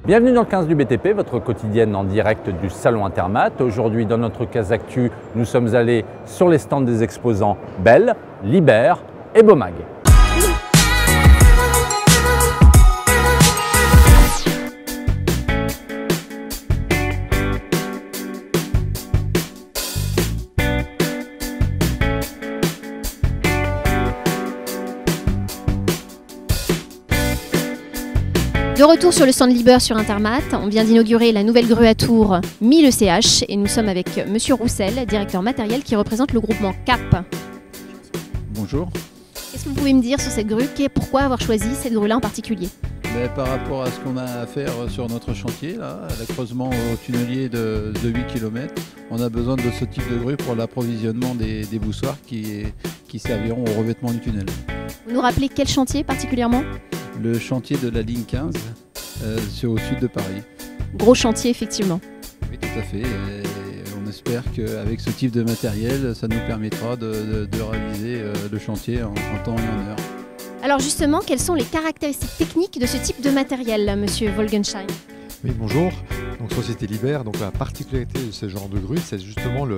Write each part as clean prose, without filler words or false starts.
Bienvenue dans le 15 du BTP, votre quotidienne en direct du Salon Intermat. Aujourd'hui, dans notre case actu, nous sommes allés sur les stands des exposants Bell, Liber et Bomag. De retour sur le stand Liber sur Intermat, on vient d'inaugurer la nouvelle grue à tours 1000 ECH et nous sommes avec Monsieur Roussel, directeur matériel qui représente le groupement CAP. Bonjour. Qu'est-ce que vous pouvez me dire sur cette grue? Pourquoi avoir choisi cette grue-là en particulier? Par rapport à ce qu'on a à faire sur notre chantier, là, l'accreusement au tunnelier de 8 km, on a besoin de ce type de grue pour l'approvisionnement des boussoirs qui serviront au revêtement du tunnel. Vous nous rappelez quel chantier particulièrement? Le chantier de la ligne 15, c'est au sud de Paris. Gros chantier effectivement. Oui, tout à fait. Et on espère qu'avec ce type de matériel, ça nous permettra de réaliser le chantier en temps et en heure. Alors justement, quelles sont les caractéristiques techniques de ce type de matériel, Monsieur Wolgenschein? Oui, bonjour. Donc Société Liber, donc la particularité de ce genre de grue, c'est justement de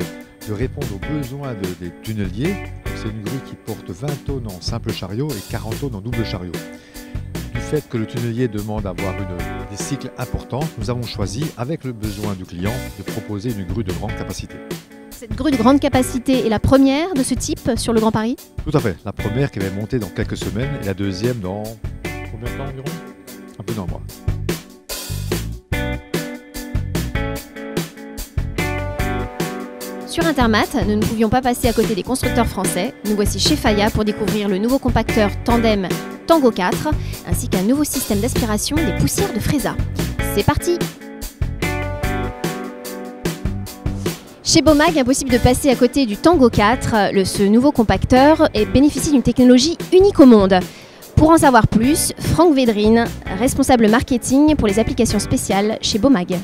répondre aux besoins des tunneliers. C'est une grue qui porte 20 tonnes en simple chariot et 40 tonnes en double chariot. Du fait que le tunnelier demande d'avoir des cycles importants, nous avons choisi, avec le besoin du client, de proposer une grue de grande capacité. Cette grue de grande capacité est la première de ce type sur le Grand Paris? Tout à fait. La première qui va monter dans quelques semaines et la deuxième dans combien de temps environ? Un peu dans le mois. Sur Intermat, nous ne pouvions pas passer à côté des constructeurs français. Nous voici chez Faya pour découvrir le nouveau compacteur tandem Tango 4 ainsi qu'un nouveau système d'aspiration des poussières de Fresa. C'est parti! Chez Bomag, impossible de passer à côté du Tango 4. Ce nouveau compacteur bénéficie d'une technologie unique au monde. Pour en savoir plus, Franck Védrine, responsable marketing pour les applications spéciales chez Bomag.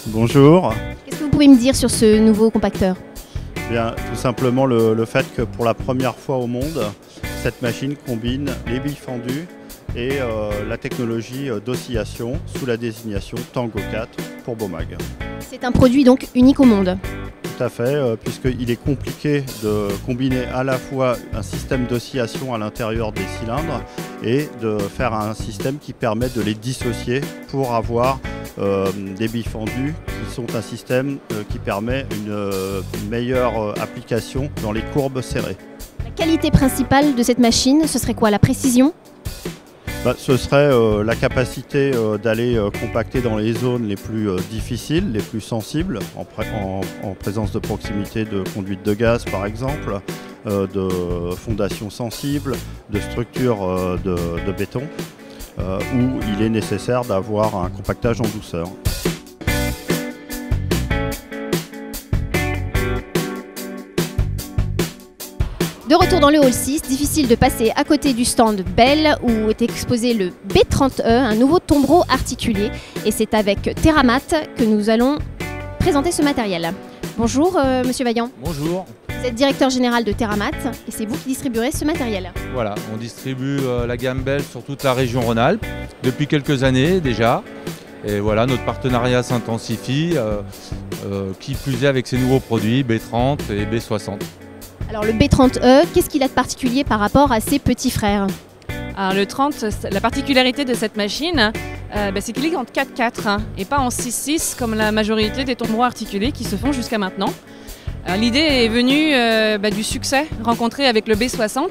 Bonjour. Qu'est-ce que vous pouvez me dire sur ce nouveau compacteur? Bien, tout simplement le fait que pour la première fois au monde, cette machine combine les billes fendues et la technologie d'oscillation sous la désignation Tango 4 pour Bomag. C'est un produit donc unique au monde. Tout à fait, puisqu'il est compliqué de combiner à la fois un système d'oscillation à l'intérieur des cylindres et de faire un système qui permet de les dissocier pour avoir des billes fendues qui sont un système qui permet une meilleure application dans les courbes serrées. La qualité principale de cette machine, ce serait quoi? La précision? Ce serait la capacité d'aller compacter dans les zones les plus difficiles, les plus sensibles, en présence de proximité de conduite de gaz par exemple, de fondations sensibles, de structures de béton, où il est nécessaire d'avoir un compactage en douceur. De retour dans le hall 6, difficile de passer à côté du stand Bell où est exposé le B30E, un nouveau tombereau articulé. Et c'est avec Teramat que nous allons présenter ce matériel. Bonjour Monsieur Vaillant. Bonjour. Vous êtes directeur général de Teramat et c'est vous qui distribuerez ce matériel. Voilà, on distribue la gamme Bell sur toute la région Rhône-Alpes depuis quelques années déjà. Et voilà, notre partenariat s'intensifie, qui plus est avec ces nouveaux produits B30 et B60. Alors le B30E, qu'est-ce qu'il a de particulier par rapport à ses petits frères? Alors le 30, la particularité de cette machine, c'est qu'il est en 4x4 et pas en 6x6 comme la majorité des tombereaux articulés qui se font jusqu'à maintenant. L'idée est venue du succès rencontré avec le B60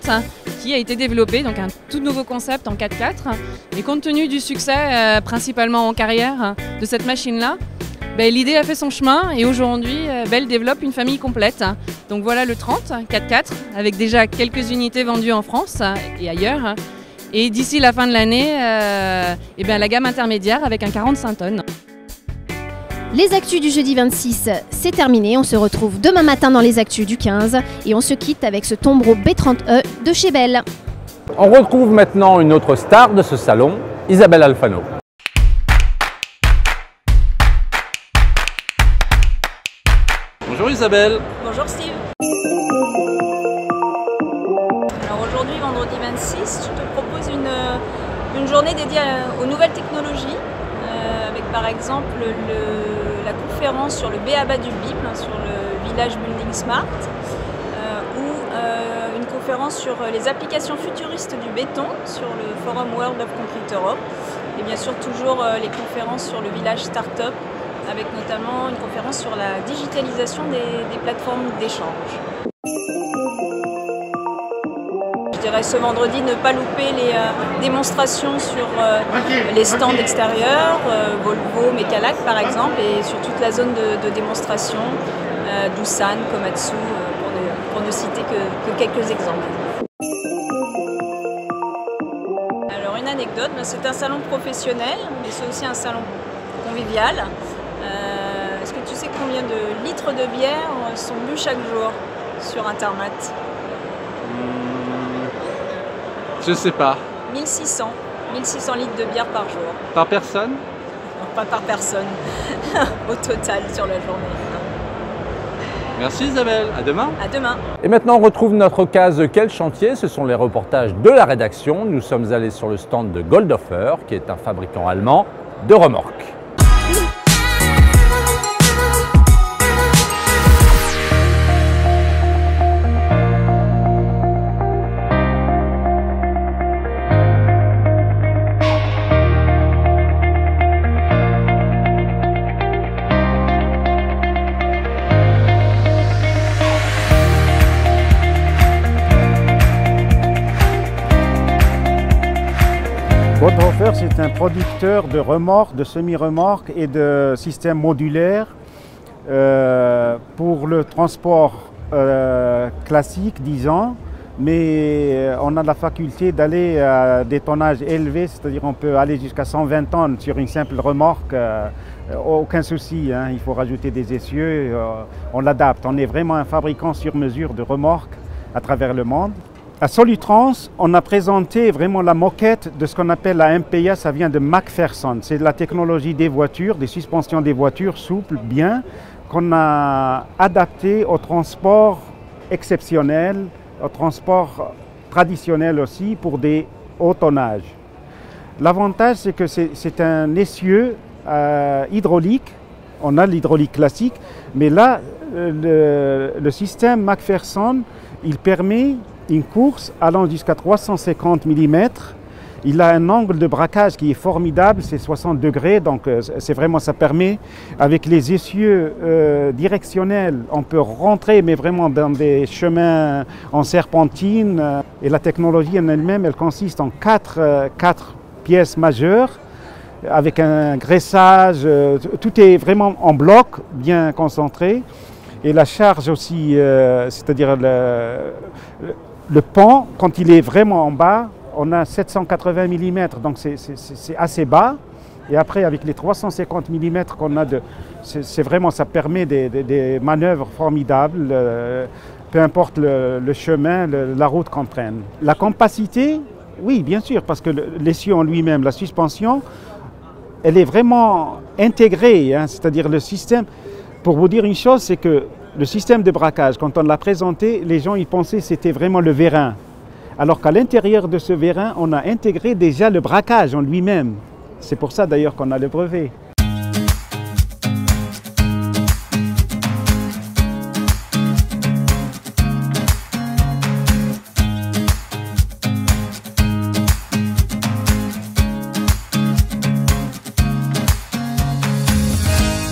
qui a été développé, donc un tout nouveau concept en 4x4. Et compte tenu du succès principalement en carrière de cette machine-là, l'idée a fait son chemin et aujourd'hui Bell développe une famille complète. Donc voilà le 30 4x4 avec déjà quelques unités vendues en France et ailleurs. Et d'ici la fin de l'année, la gamme intermédiaire avec un 45 tonnes. Les actus du jeudi 26, c'est terminé. On se retrouve demain matin dans les actus du 15 et on se quitte avec ce tombereau B30E de chez Bell. On retrouve maintenant une autre star de ce salon, Isabelle Alfano. Bonjour Isabelle. Bonjour Steve. Alors aujourd'hui, vendredi 26, je te propose une journée dédiée aux nouvelles technologies par exemple la conférence sur le B.A.B.A. du BIM, sur le Village Building Smart, ou une conférence sur les applications futuristes du béton sur le forum World of Concrete Europe, et bien sûr toujours les conférences sur le village Startup, avec notamment une conférence sur la digitalisation des plateformes d'échange. Je dirais ce vendredi ne pas louper les démonstrations sur les stands extérieurs, Volvo, Mecalac par exemple, et sur toute la zone de démonstration, Doosan, Komatsu, pour ne citer que quelques exemples. Alors une anecdote, c'est un salon professionnel, mais c'est aussi un salon convivial. Est-ce que tu sais combien de litres de bière sont bu chaque jour sur Intermat? Je sais pas. 1600 litres de bière par jour. Par personne? Non, pas par personne, au total sur la journée. Merci Isabelle, à demain. À demain. Et maintenant on retrouve notre case Quel chantier? Ce sont les reportages de la rédaction. Nous sommes allés sur le stand de Goldhofer, qui est un fabricant allemand de remorques. Goldhofer, c'est un producteur de remorques, de semi-remorques et de systèmes modulaires pour le transport classique, disons, mais on a la faculté d'aller à des tonnages élevés, c'est-à-dire on peut aller jusqu'à 120 tonnes sur une simple remorque, aucun souci, hein, il faut rajouter des essieux, on l'adapte. On est vraiment un fabricant sur mesure de remorques à travers le monde. À Solutrans, on a présenté vraiment la moquette de ce qu'on appelle la MPA, ça vient de McPherson. C'est la technologie des voitures, des suspensions des voitures souples, bien, qu'on a adapté au transport exceptionnel, au transport traditionnel aussi pour des hauts tonnages. L'avantage, c'est que c'est un essieu hydraulique. On a l'hydraulique classique, mais là, le système McPherson, il permet une course allant jusqu'à 350 mm. Il a un angle de braquage qui est formidable, c'est 60 degrés, donc c'est vraiment, ça permet, avec les essieux directionnels, on peut rentrer, mais vraiment dans des chemins en serpentine. Et la technologie en elle-même, elle consiste en quatre pièces majeures, avec un graissage, tout est vraiment en bloc, bien concentré. Et la charge aussi, c'est-à-dire le pont, quand il est vraiment en bas, on a 780 mm, donc c'est assez bas. Et après, avec les 350 mm qu'on a, c'est vraiment, ça permet des manœuvres formidables, peu importe le chemin, la route qu'on prenne. La compacité, oui, bien sûr, parce que l'essieu en lui-même, la suspension, elle est vraiment intégrée, hein, c'est-à-dire le système. Pour vous dire une chose, c'est que le système de braquage, quand on l'a présenté, les gens ils pensaient que c'était vraiment le vérin. Alors qu'à l'intérieur de ce vérin, on a intégré déjà le braquage en lui-même. C'est pour ça d'ailleurs qu'on a le brevet.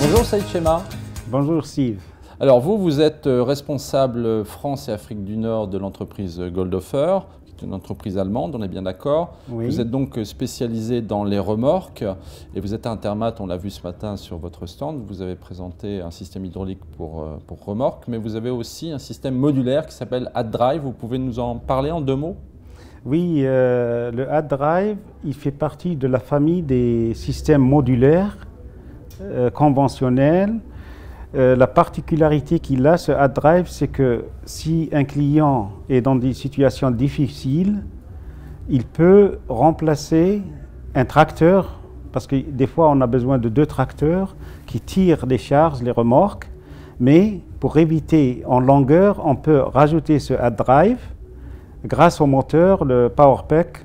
Bonjour Saïd Chema. Bonjour Steve. Alors vous êtes responsable France et Afrique du Nord de l'entreprise Goldhofer, qui est une entreprise allemande, on est bien d'accord. Oui. Vous êtes donc spécialisé dans les remorques et vous êtes à Intermat, on l'a vu ce matin sur votre stand. Vous avez présenté un système hydraulique pour remorques, mais vous avez aussi un système modulaire qui s'appelle AdDrive. Vous pouvez nous en parler en 2 mots? Oui, le AdDrive, il fait partie de la famille des systèmes modulaires conventionnels. La particularité qu'il a, ce AdDrive, c'est que si un client est dans des situations difficiles, il peut remplacer un tracteur, parce que des fois on a besoin de 2 tracteurs qui tirent les charges, les remorques, mais pour éviter en longueur, on peut rajouter ce AdDrive grâce au moteur, le PowerPack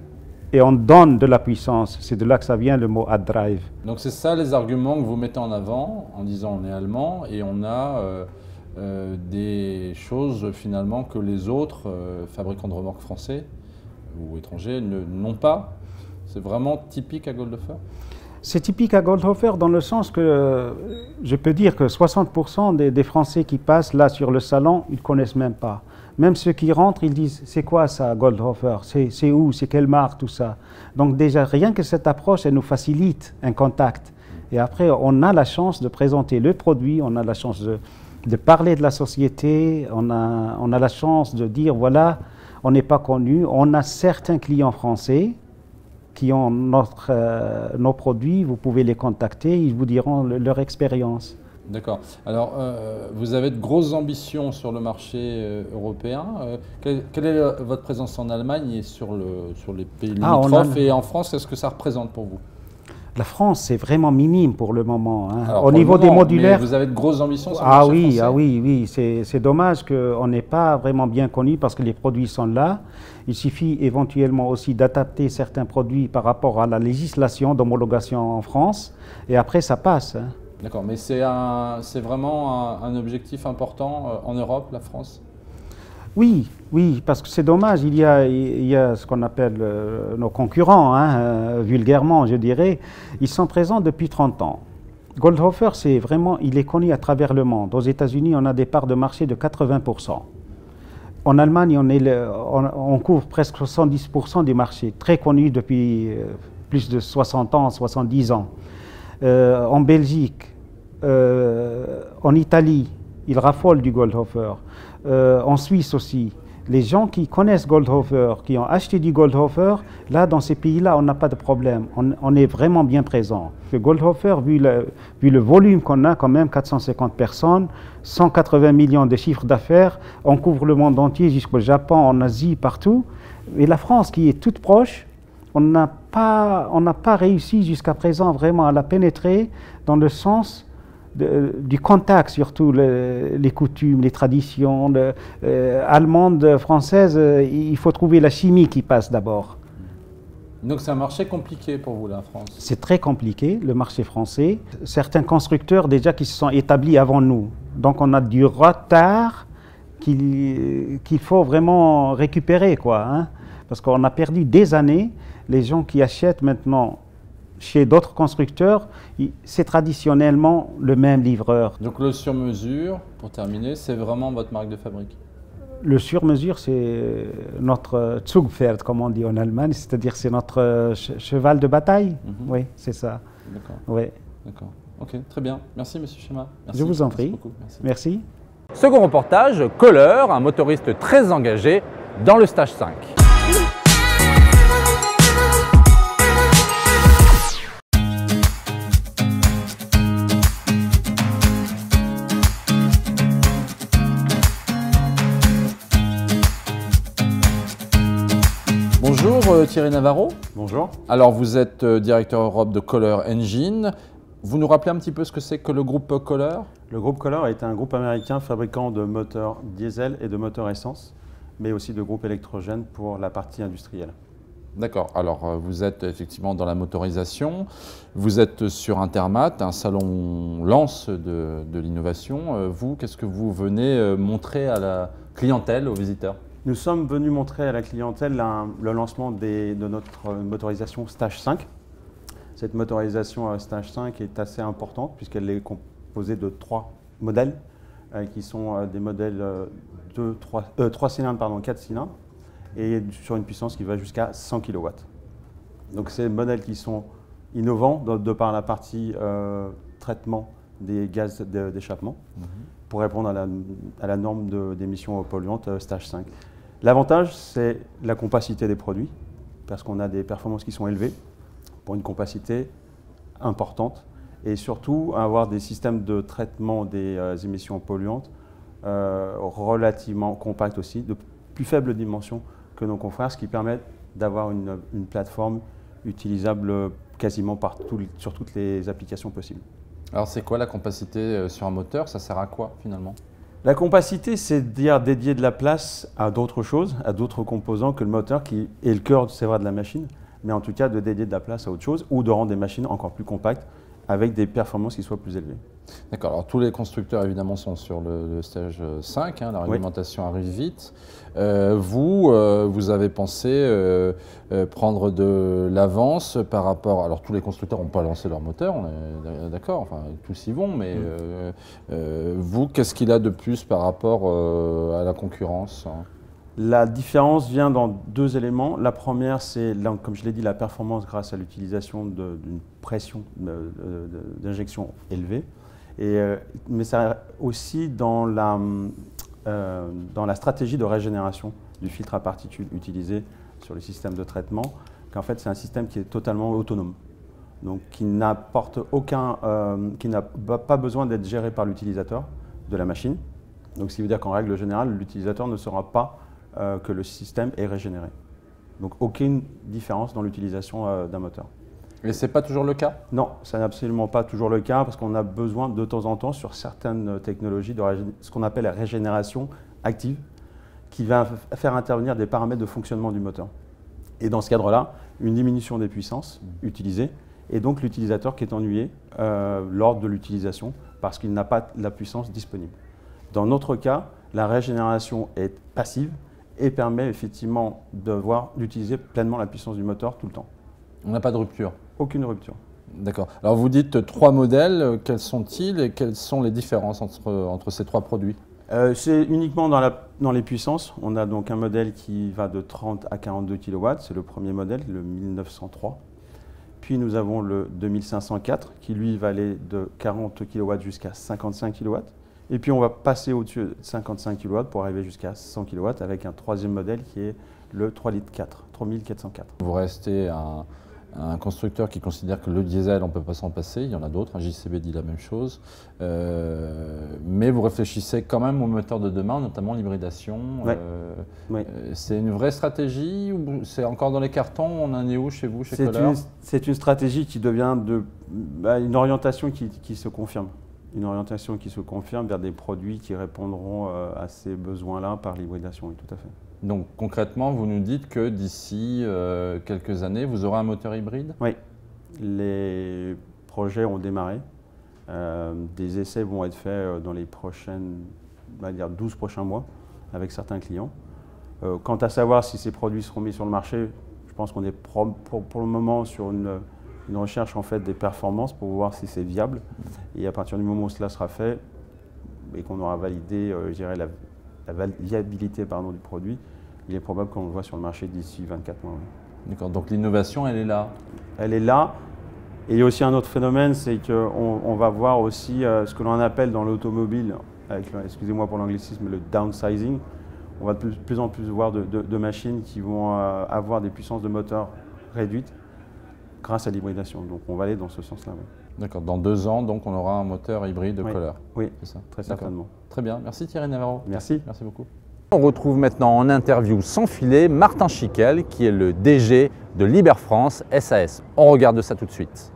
et on donne de la puissance. C'est de là que ça vient le mot AdDrive. Donc c'est ça les arguments que vous mettez en avant en disant on est allemand et on a des choses finalement que les autres fabricants de remorques français ou étrangers n'ont pas. C'est vraiment typique à Goldhofer? C'est typique à Goldhofer dans le sens que je peux dire que 60% des Français qui passent là sur le salon, ils ne connaissent même pas. Même ceux qui rentrent, ils disent c'est quoi ça Goldhofer? C'est où? C'est quelle marque? Tout ça. Donc déjà rien que cette approche, elle nous facilite un contact. Et après on a la chance de présenter le produit, on a la chance de parler de la société, on a la chance de dire voilà, on n'est pas connu, on a certains clients français qui ont nos produits, vous pouvez les contacter, ils vous diront leur expérience. D'accord. Alors, vous avez de grosses ambitions sur le marché européen. Quelle est votre présence en Allemagne et sur les pays limitrophes et en France, qu'est-ce que ça représente pour vous? La France, c'est vraiment minime pour le moment. Hein. Alors, au niveau des modulaires, vous avez de grosses ambitions sur le marché français? Oui. C'est dommage qu'on n'ait pas vraiment bien connu parce que les produits sont là. Il suffit éventuellement aussi d'adapter certains produits par rapport à la législation d'homologation en France. Et après, ça passe. Hein. D'accord, mais c'est vraiment un objectif important en Europe, la France? Oui, parce que c'est dommage, il y a ce qu'on appelle nos concurrents, hein, vulgairement je dirais, ils sont présents depuis 30 ans. Goldhofer, il est connu à travers le monde. Aux États-Unis, on a des parts de marché de 80%. En Allemagne, on couvre presque 70% du marché, très connu depuis plus de 60 ans, 70 ans. En Belgique, en Italie, ils raffolent du Goldhofer. En Suisse aussi. Les gens qui connaissent Goldhofer, qui ont acheté du Goldhofer, là, dans ces pays-là, on n'a pas de problème. On est vraiment bien présent. Le Goldhofer, vu le volume qu'on a, quand même, 450 personnes, 180 millions de chiffres d'affaires, on couvre le monde entier jusqu'au Japon, en Asie, partout. Et la France, qui est toute proche, on n'a pas réussi jusqu'à présent vraiment à la pénétrer dans le sens du contact, surtout les coutumes, les traditions allemandes, françaises. Il faut trouver la chimie qui passe d'abord. Donc c'est un marché compliqué pour vous, la France? C'est très compliqué, le marché français. Certains constructeurs déjà qui se sont établis avant nous. Donc on a du retard qu'il faut vraiment récupérer, quoi, hein, parce qu'on a perdu des années. Les gens qui achètent maintenant chez d'autres constructeurs, c'est traditionnellement le même livreur. Donc le sur-mesure, pour terminer, c'est vraiment votre marque de fabrique? Le sur-mesure, c'est notre Zugpferd, comme on dit en Allemagne, c'est-à-dire c'est notre cheval de bataille. Oui, c'est ça. D'accord. Oui. D'accord. Ok, très bien. Merci, Monsieur Schema. Merci. Je vous en prie. Merci beaucoup. Merci. Second reportage, Kohler, un motoriste très engagé dans le stage 5. Bonjour Thierry Navarro. Bonjour. Alors vous êtes directeur Europe de Kohler Engine. Vous nous rappelez un petit peu ce que c'est que le groupe Kohler? Le groupe Kohler est un groupe américain fabricant de moteurs diesel et de moteurs essence, mais aussi de groupes électrogènes pour la partie industrielle. D'accord. Alors vous êtes effectivement dans la motorisation. Vous êtes sur Intermat, un salon lance de l'innovation. Vous, qu'est-ce que vous venez montrer à la clientèle, aux visiteurs? Nous sommes venus montrer à la clientèle le lancement de notre motorisation Stage 5. Cette motorisation Stage 5 est assez importante puisqu'elle est composée de 3 modèles qui sont des modèles 3 cylindres, pardon, 4 cylindres et sur une puissance qui va jusqu'à 100 kW. Donc ces modèles qui sont innovants de par la partie traitement des gaz d'échappement pour répondre à la norme d'émissions polluantes Stage 5. L'avantage, c'est la compacité des produits, parce qu'on a des performances qui sont élevées pour une compacité importante, et surtout avoir des systèmes de traitement des émissions polluantes relativement compacts aussi, de plus faibles dimensions que nos confrères, ce qui permet d'avoir une plateforme utilisable quasiment sur toutes les applications possibles. Alors c'est quoi la compacité sur un moteur? Ça sert à quoi finalement? La compacité, c'est dédier de la place à d'autres choses, à d'autres composants que le moteur qui est le cœur, c'est vrai, de la machine, mais en tout cas de dédier de la place à autre chose ou de rendre des machines encore plus compactes avec des performances qui soient plus élevées. D'accord, alors tous les constructeurs évidemment sont sur le stage 5, hein, la réglementation arrive vite. Vous avez pensé prendre de l'avance par rapport, alors tous les constructeurs n'ont pas lancé leur moteur, on est d'accord, enfin tous y vont, mais vous, qu'est-ce qu'il a de plus par rapport à la concurrence? La différence vient dans deux éléments. La première, c'est, comme je l'ai dit, la performance grâce à l'utilisation d'une pression d'injection élevée. Mais ça aussi dans la stratégie de régénération du filtre à particules utilisé sur le système de traitement, qu'en fait c'est un système qui est totalement autonome. Donc qui n'apporte qui n'a pas besoin d'être géré par l'utilisateur de la machine. Donc ce qui veut dire qu'en règle générale, l'utilisateur ne saura pas que le système est régénéré. Donc aucune différence dans l'utilisation d'un moteur. Et ce n'est pas toujours le cas? Non, ce n'est absolument pas toujours le cas parce qu'on a besoin de temps en temps sur certaines technologies de ce qu'on appelle la régénération active qui va faire intervenir des paramètres de fonctionnement du moteur. Et dans ce cadre-là, une diminution des puissances utilisées et donc l'utilisateur qui est ennuyé lors de l'utilisation parce qu'il n'a pas la puissance disponible. Dans notre cas, la régénération est passive et permet effectivement d'utiliser pleinement la puissance du moteur tout le temps. On n'a pas de rupture? Aucune rupture. D'accord. Alors vous dites 3 modèles, quels sont-ils et quelles sont les différences entre ces 3 produits? C'est uniquement dans les puissances. On a donc un modèle qui va de 30 à 42 kW, c'est le premier modèle, le 1903. Puis nous avons le 2504 qui lui va aller de 40 kW jusqu'à 55 kW. Et puis on va passer au-dessus de 55 kW pour arriver jusqu'à 100 kW avec un troisième modèle qui est le 3,4 litres, 3404. Vous restez un constructeur qui considère que le diesel, on ne peut pas s'en passer. Il y en a d'autres, un JCB dit la même chose. Mais vous réfléchissez quand même au moteur de demain, notamment l'hybridation. C'est une vraie stratégie ou c'est encore dans les cartons? On en est où chez vous, chez Kohler? C'est une stratégie qui devient une orientation qui se confirme. Une orientation qui se confirme vers des produits qui répondront à ces besoins-là par l'hybridation, oui, tout à fait. Donc concrètement, vous nous dites que d'ici quelques années, vous aurez un moteur hybride? Oui, les projets ont démarré. Des essais vont être faits dans les prochaines, on va dire 12 prochains mois avec certains clients. Quant à savoir si ces produits seront mis sur le marché, je pense qu'on est pour le moment sur une recherche en fait des performances pour voir si c'est viable. Et à partir du moment où cela sera fait et qu'on aura validé je dirais, la viabilité du produit, il est probable qu'on le voit sur le marché d'ici 24 mois. Oui. D'accord, donc l'innovation, elle est là? Elle est là. Et il y a aussi un autre phénomène, c'est qu'on va voir aussi ce que l'on appelle dans l'automobile, excusez-moi pour l'anglicisme, le downsizing. On va de plus en plus voir de machines qui vont avoir des puissances de moteur réduites grâce à l'hybridation. Donc on va aller dans ce sens-là. Oui. D'accord, dans 2 ans, donc on aura un moteur hybride de Kohler. Oui, c'est ça, très certainement. Très bien, merci Thierry Navarro. Merci. Merci beaucoup. On retrouve maintenant en interview sans filet Martin Schickel, qui est le DG de Liber France SAS. On regarde ça tout de suite.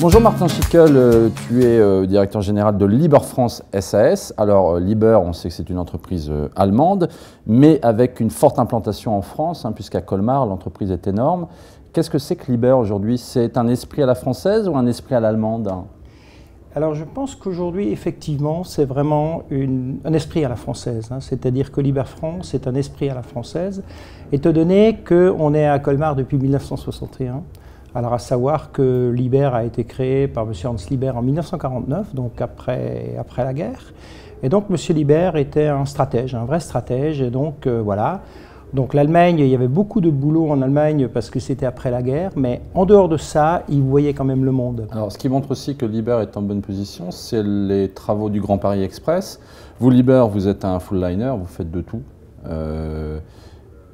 Bonjour Martin Schickel, tu es directeur général de Liber France SAS. Alors Liber, on sait que c'est une entreprise allemande, mais avec une forte implantation en France, puisqu'à Colmar, l'entreprise est énorme. Qu'est-ce que c'est que Liber aujourd'hui? C'est un esprit à la française ou un esprit à l'allemande? Alors je pense qu'aujourd'hui, effectivement, c'est vraiment un esprit à la française. C'est-à-dire que Liber France est un esprit à la française, étant donné qu'on est à Colmar depuis 1961. Alors à savoir que Liber a été créé par M. Hans Liber en 1949, donc après la guerre. Et donc M. Liber était un stratège, un vrai stratège. Et donc voilà. Donc l'Allemagne, il y avait beaucoup de boulot en Allemagne parce que c'était après la guerre, mais en dehors de ça, il voyait quand même le monde. Alors ce qui montre aussi que Liber est en bonne position, c'est les travaux du Grand Paris Express. Vous, Liber, vous êtes un full liner, vous faites de tout.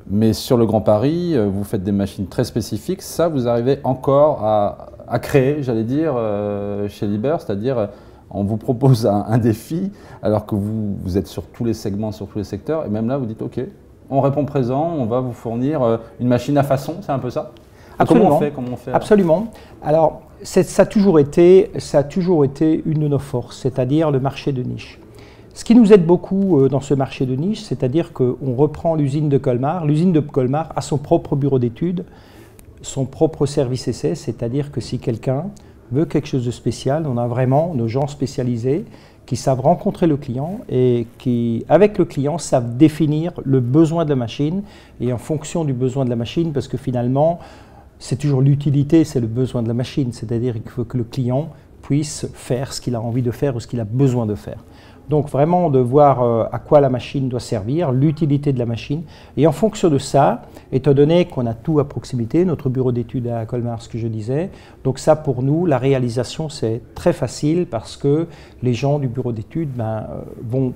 Mais sur le Grand Paris, vous faites des machines très spécifiques. Ça, vous arrivez encore à créer, j'allais dire, chez Liber, c'est-à-dire on vous propose un défi alors que vous êtes sur tous les segments, sur tous les secteurs, et même là, vous dites OK, on répond présent, on va vous fournir une machine à façon, c'est un peu ça? Absolument. Comment on fait Absolument. Alors, ça a toujours été une de nos forces, c'est-à-dire le marché de niche. Ce qui nous aide beaucoup dans ce marché de niche, c'est-à-dire qu'on reprend l'usine de Colmar. L'usine de Colmar a son propre bureau d'études, son propre service essai, c'est-à-dire que si quelqu'un veut quelque chose de spécial, on a vraiment nos gens spécialisés qui savent rencontrer le client et qui, avec le client, savent définir le besoin de la machine et en fonction du besoin de la machine, parce que finalement, c'est toujours l'utilité, c'est le besoin de la machine, c'est-à-dire qu'il faut que le client puisse faire ce qu'il a envie de faire ou ce qu'il a besoin de faire. Donc vraiment de voir à quoi la machine doit servir, l'utilité de la machine. Et en fonction de ça, étant donné qu'on a tout à proximité, notre bureau d'études à Colmar, ce que je disais, donc ça pour nous, la réalisation c'est très facile parce que les gens du bureau d'études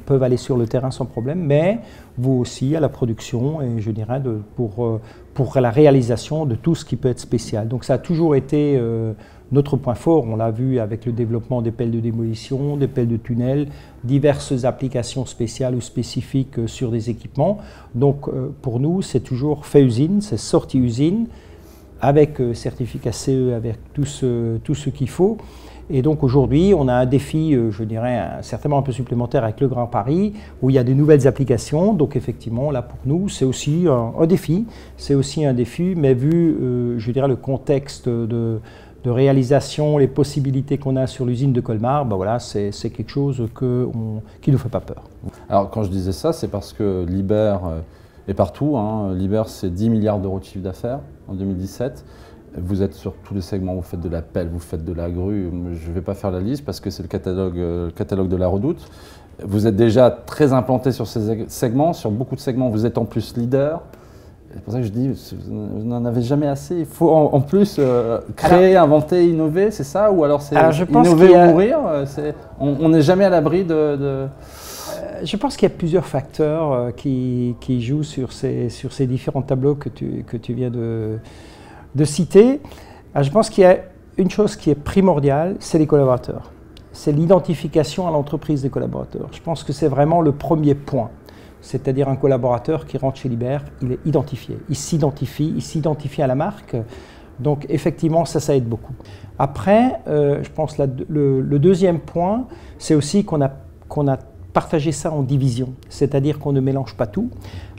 peuvent aller sur le terrain sans problème, mais vous aussi à la production et je dirais pour la réalisation de tout ce qui peut être spécial. Donc ça a toujours été notre point fort, on l'a vu avec le développement des pelles de démolition, des pelles de tunnel, diverses applications spéciales ou spécifiques sur des équipements. Donc pour nous, c'est toujours fait usine, c'est sorti usine, avec certificat CE, avec tout ce qu'il faut. Et donc aujourd'hui, on a un défi, je dirais, certainement un peu supplémentaire avec le Grand Paris, où il y a des nouvelles applications. Donc effectivement, là pour nous, c'est aussi un défi. C'est aussi un défi, mais vu, je dirais, le contexte de réalisation, les possibilités qu'on a sur l'usine de Colmar, voilà, c'est quelque chose qui ne nous fait pas peur. Alors quand je disais ça, c'est parce que Liber est partout. Liber, c'est 10 milliards d'euros de chiffre d'affaires en 2017. Vous êtes sur tous les segments, vous faites de la pelle, vous faites de la grue. Je ne vais pas faire la liste parce que c'est le catalogue de la Redoute. Vous êtes déjà très implanté sur ces segments, sur beaucoup de segments. Vous êtes en plus leader. C'est pour ça que je dis, vous n'en avez jamais assez. Il faut en plus créer, inventer, innover, c'est ça? Ou alors c'est innover ou mourir? On n'est jamais à l'abri de... Je pense qu'il y a plusieurs facteurs qui jouent sur ces différents tableaux que tu viens de citer. Je pense qu'il y a une chose qui est primordiale, c'est les collaborateurs. C'est l'identification à l'entreprise des collaborateurs. Je pense que c'est vraiment le premier point. C'est-à-dire un collaborateur qui rentre chez Liber, il est identifié, il s'identifie à la marque. Donc effectivement, ça aide beaucoup. Après, je pense le deuxième point, c'est aussi qu'on a partagé ça en divisions, c'est-à-dire qu'on ne mélange pas tout.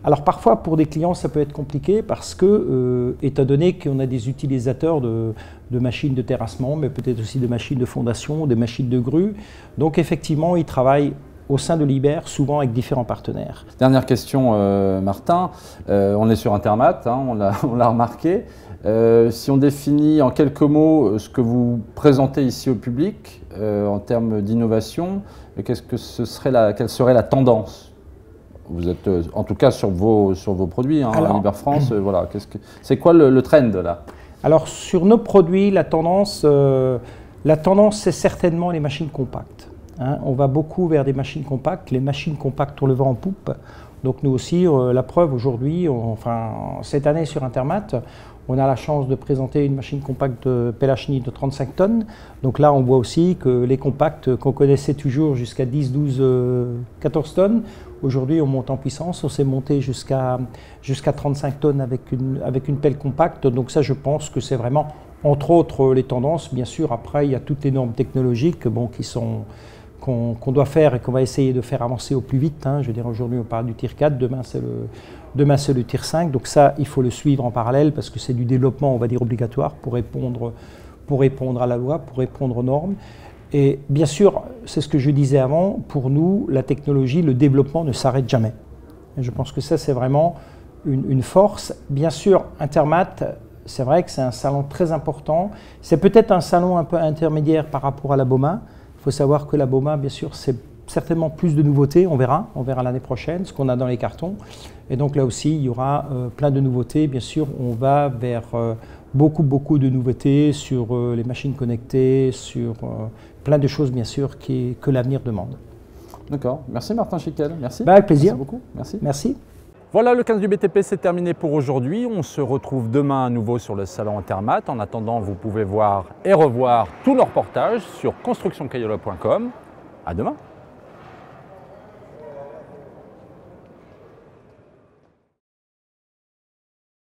Alors parfois, pour des clients, ça peut être compliqué parce que, étant donné qu'on a des utilisateurs de machines de terrassement, mais peut-être aussi de machines de fondation, des machines de grue, donc effectivement, ils travaillent au sein de Liber, souvent avec différents partenaires. Dernière question, Martin. On est sur Intermat, on l'a remarqué. Si on définit en quelques mots ce que vous présentez ici au public en termes d'innovation, quelle serait la tendance? Vous êtes en tout cas sur vos produits, à Liber France. Voilà. C'est quoi le trend là? Alors sur nos produits, la tendance c'est certainement les machines compactes. On va beaucoup vers des machines compactes. Les machines compactes, on le vend en poupe. Donc nous aussi, la preuve aujourd'hui, cette année sur Intermat, on a la chance de présenter une machine compacte de pelle à chenille de 35 tonnes. Donc là, on voit aussi que les compacts qu'on connaissait toujours jusqu'à 10, 12, 14 tonnes, aujourd'hui on monte en puissance. On s'est monté jusqu'à 35 tonnes avec une pelle compacte. Donc ça, je pense que c'est vraiment, entre autres, les tendances. Bien sûr, après, il y a toutes les normes technologiques qu'on doit faire et qu'on va essayer de faire avancer au plus vite. Je veux dire, aujourd'hui on parle du Tier 4, demain c'est le Tier 5. Donc ça, il faut le suivre en parallèle parce que c'est du développement, on va dire, obligatoire pour répondre à la loi, pour répondre aux normes. Et bien sûr, c'est ce que je disais avant, pour nous, la technologie, le développement ne s'arrête jamais. Et je pense que ça, c'est vraiment une force. Bien sûr, Intermat, c'est vrai que c'est un salon très important. C'est peut-être un salon un peu intermédiaire par rapport à la BOMA. Il faut savoir que la BOMA, bien sûr, c'est certainement plus de nouveautés, on verra l'année prochaine ce qu'on a dans les cartons. Et donc là aussi, il y aura plein de nouveautés. Bien sûr, on va vers beaucoup de nouveautés sur les machines connectées, sur plein de choses, bien sûr, que l'avenir demande. D'accord. Merci Martin Schickel. Merci. Avec plaisir. Merci beaucoup. Merci. Merci. Voilà, le 15 du BTP, c'est terminé pour aujourd'hui. On se retrouve demain à nouveau sur le salon Intermat. En attendant, vous pouvez voir et revoir tous nos reportages sur constructioncayola.com. À demain.